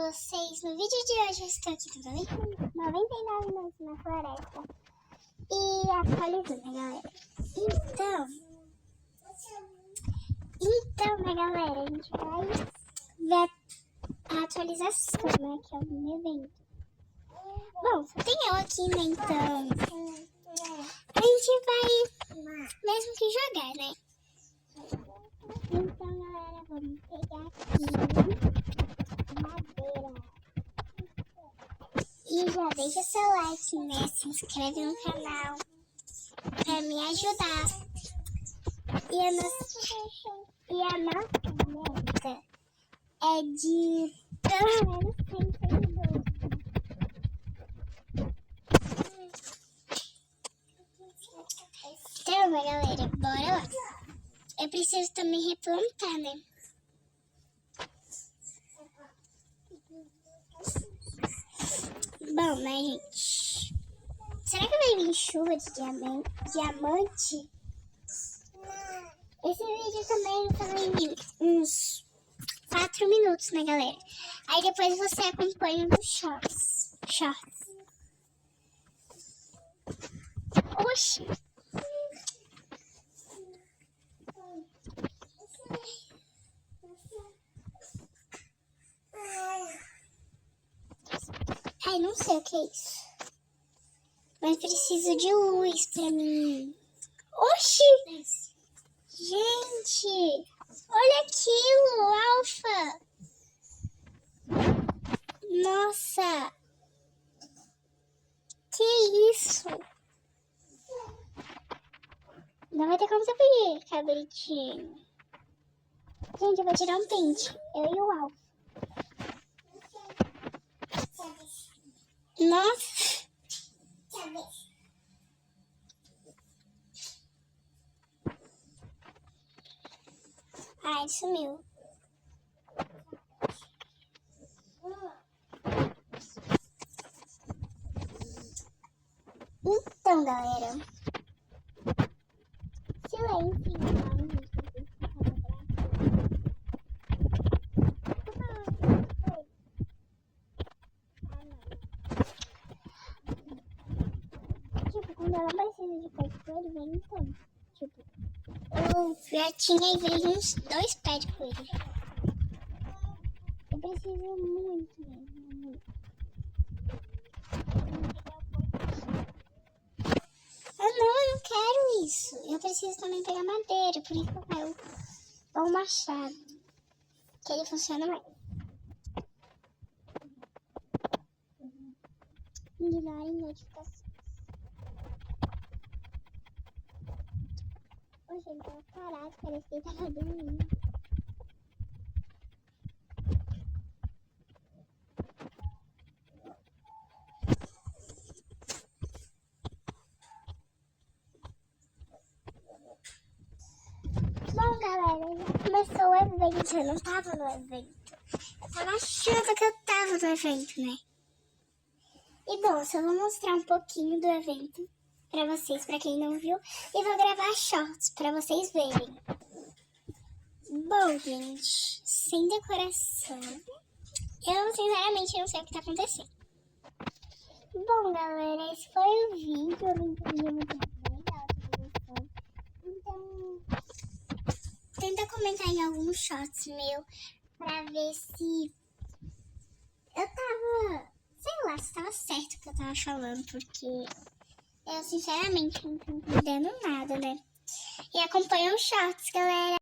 vocês. No vídeo de hoje eu estou aqui com 99 minutos na floresta e atualizando, né, galera? Então, né, galera, a gente vai ver a atualização, né, que é um evento. Bom, só tem eu aqui, né, então a gente vai mesmo que jogar, né? Então, galera, vamos pegar aqui madeira. E já deixa seu like, né? Se inscreve no canal pra me ajudar. E a nossa meta é de pelo menos 100 seguidores. Então, galera, bora lá. Eu preciso também replantar, né? Bom, né, gente? Será que vai vir chuva de diamante? Esse vídeo também vai vir uns 4 minutos, né, galera? Aí depois você acompanha nos shorts. Oxi! Ai, não sei o que é isso. Mas preciso de luz pra mim. Oxi! Gente! Olha aquilo, Alfa! Nossa! Que isso? Não vai ter como subir, cabritinho. Gente, eu vou tirar um print. Eu e o Alfa. Nossa! Ai, sumiu. Então, galera. Silêncio. Tipo, quando ela precisa de pé de coelho, vem então. Tipo, eu já tinha e veio uns 2 pés de coelho. Eu preciso muito mesmo, muito. Eu não quero isso. Eu preciso também pegar madeira, por isso que eu quero o machado. Que ele funciona mais. Ignorem notificações. Oxe, ele tava parado, parece que ele tava dormindo. Bom, galera, já começou o evento. Eu não tava no evento. Eu tava achando que eu tava no evento, né? E bom, só vou mostrar um pouquinho do evento pra vocês, pra quem não viu. E vou gravar shorts pra vocês verem. Bom, gente, sem decoração. Eu, sinceramente, não sei o que tá acontecendo. Bom, galera, esse foi o vídeo. Eu não entendi muito legal essa decoração. Então, tenta comentar em alguns shorts meu pra ver se eu tava, sei lá, se tava certo o que eu tava falando, porque eu sinceramente não tô entendendo nada, né? E acompanha os shorts, galera.